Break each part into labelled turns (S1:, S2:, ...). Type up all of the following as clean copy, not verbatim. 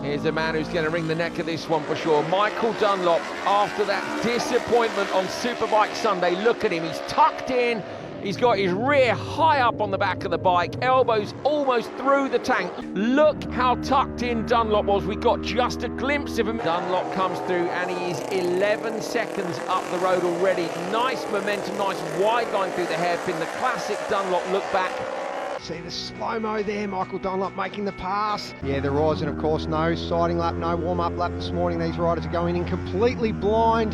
S1: Here's a man who's going to wring the neck of this one for sure. Michael Dunlop, after that disappointment on Superbike Sunday, look at him, he's tucked in, he's got his rear high up on the back of the bike, elbows almost through the tank. Look how tucked in Dunlop was. We got just a glimpse of him. Dunlop comes through and he is 11 seconds up the road already. Nice momentum, nice wide line through the hairpin. The classic Dunlop look back.
S2: See the slow-mo there, Michael Dunlop making the pass. Yeah, the rise, and of course no siding lap, no warm-up lap this morning. These riders are going in completely blind.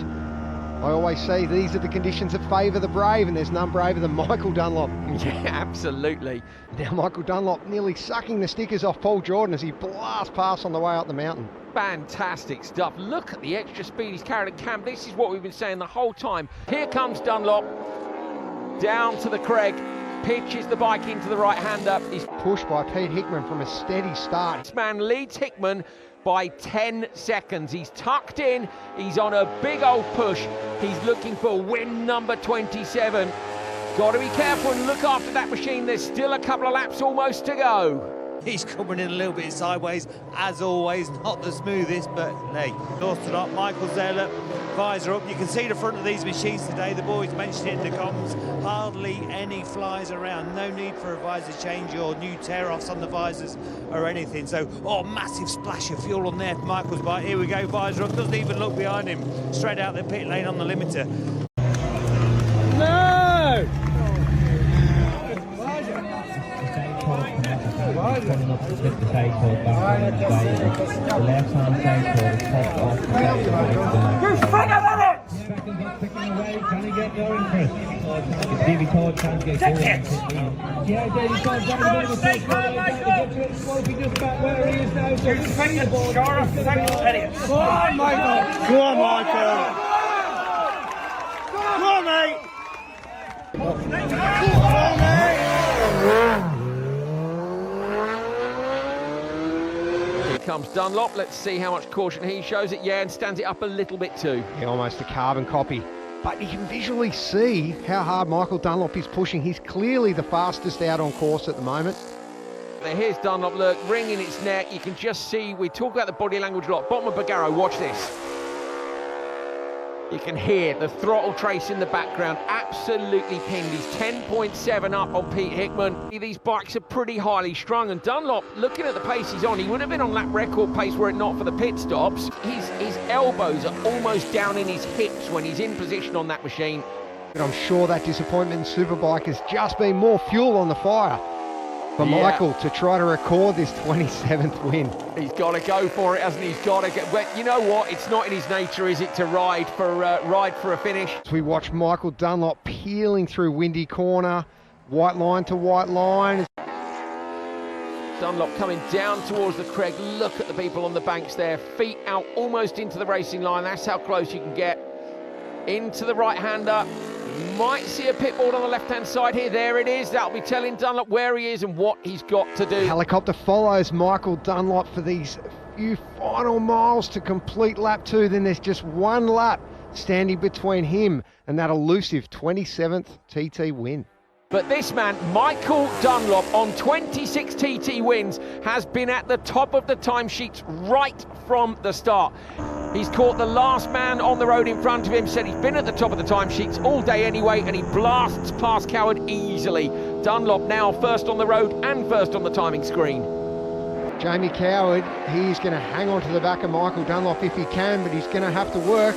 S2: I always say these are the conditions that favour the brave, and there's none braver than Michael Dunlop.
S1: Yeah, absolutely.
S2: Now Michael Dunlop nearly sucking the stickers off Paul Jordan as he blasts past on the way up the mountain.
S1: Fantastic stuff. Look at the extra speed he's carried at camp. This is what we've been saying the whole time. Here comes Dunlop, down to the Craig. Pitches the bike into the right-hander.
S2: He's pushed by Pete Hickman from a steady start.
S1: This man leads Hickman by 10 seconds. He's tucked in, he's on a big old push. He's looking for win number 27. Got to be careful and look after that machine. There's still a couple of laps almost to go.
S3: He's coming in a little bit sideways, as always, not the smoothest, but hey, exhausted up. Michael's there, look, visor up. You can see the front of these machines today. The boys mentioned it in the comms. Hardly any flies around. No need for a visor change or new tear-offs on the visors or anything. So, oh, massive splash of fuel on there for Michael's bike. Here we go, visor up. Doesn't even look behind him. Straight out the pit lane on the limiter.
S4: No!
S5: Coming up to split the side cord back on the side. The left hand side cord is popped off the side of the right.
S4: Who's finger at it?
S5: Second up, picking away. Can he get going, Chris? If Davey Todd can't get going. Yeah, Davey Todd's got a bit of a push. Sloping just back where he is now. So he's finger the ball.
S4: Go on, Michael.
S3: Go on, Michael. Go on, mate. Go on, mate.
S1: Comes Dunlop. Let's see how much caution he shows it. Yeah, and stands it up a little bit too.
S2: Yeah, almost a carbon copy. But you can visually see how hard Michael Dunlop is pushing. He's clearly the fastest out on course at the moment.
S1: Now here's Dunlop, look, wringing its neck. You can just see, we talk about the body language a lot. Bottom of Bagaro, watch this. You can hear the throttle trace in the background, absolutely pinned. He's 10.7 up on Pete Hickman. These bikes are pretty highly strung, and Dunlop, looking at the pace he's on, he would have been on lap record pace were it not for the pit stops. His elbows are almost down in his hips when he's in position on that machine.
S2: But I'm sure that disappointment in Superbike has just been more fuel on the fire for Michael to try to record this 27th win.
S1: He's got to go for it, hasn't he? He's got to get. But you know what? It's not in his nature, is it, to ride for a finish?
S2: As we watch Michael Dunlop peeling through Windy Corner, white line to white line.
S1: Dunlop coming down towards the Craig. Look at the people on the banks there, feet out almost into the racing line. That's how close you can get. Into the right-hander. Might see a pit board on the left-hand side here. There it is. That'll be telling Dunlop where he is and what he's got to do.
S2: Helicopter follows Michael Dunlop for these few final miles to complete lap 2. Then there's just one lap standing between him and that elusive 27th TT win.
S1: But this man, Michael Dunlop, on 26 TT wins, has been at the top of the timesheets right from the start. He's caught the last man on the road in front of him, said he's been at the top of the timesheets all day anyway, and he blasts past Coward easily. Dunlop now first on the road and first on the timing screen.
S2: Jamie Coward, he's going to hang on to the back of Michael Dunlop if he can, but he's going to have to work.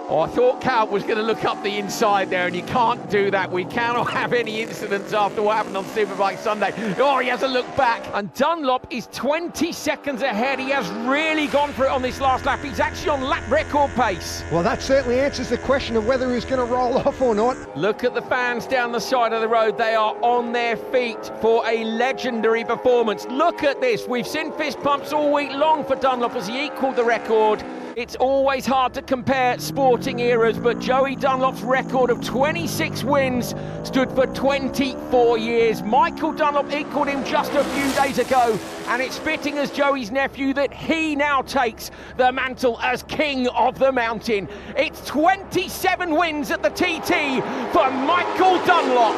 S1: Oh, I thought Coward was going to look up the inside there, and you can't do that. We cannot have any incidents after what happened on Superbike Sunday. Oh, he has a look back. And Dunlop is 20 seconds ahead. He has really gone for it on this last lap. He's actually on lap record pace.
S2: Well, that certainly answers the question of whether he's going to roll off or not.
S1: Look at the fans down the side of the road. They are on their feet for a legendary performance. Look at this. We've seen fist pumps all week long for Dunlop as he equalled the record. It's always hard to compare sporting eras, but Joey Dunlop's record of 26 wins stood for 24 years. Michael Dunlop equalled him just a few days ago, and it's fitting as Joey's nephew that he now takes the mantle as King of the Mountain. It's 27 wins at the TT for Michael Dunlop.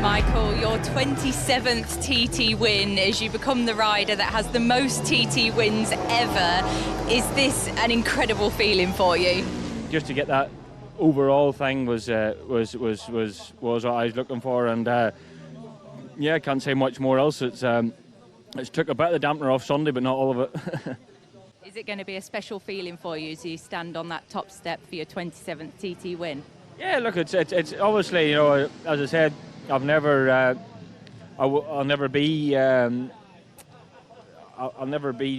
S6: Michael, your 27th TT win as you become the rider that has the most TT wins ever. Is this an incredible feeling for you?
S7: Just to get that overall thing was what I was looking for, and yeah, I can't say much more else. It's took a bit of the dampener off Sunday, but not all of it.
S6: Is it going to be a special feeling for you as you stand on that top step for your 27th TT win?
S7: Yeah, look, it's obviously, you know, as I said, I'll never be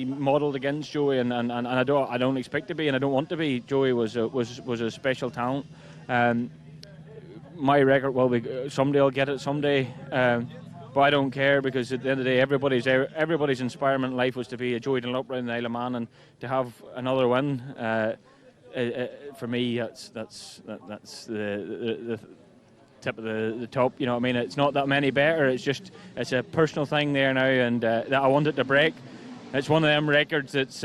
S7: modelled against Joey, and I don't expect to be, and I don't want to be. Joey was a special talent. My record will be someday. I'll get it someday, but I don't care, because at the end of the day, everybody's inspiration in life was to be a Joey Dunlop around the Isle of Man, and to have another win. For me, that's the tip of the top. You know what I mean? It's not that many better. It's a personal thing there now, and that I wanted to break. It's one of them records that's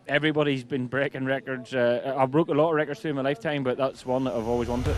S7: everybody's been breaking records. I've broke a lot of records through my lifetime, but that's one that I've always wanted.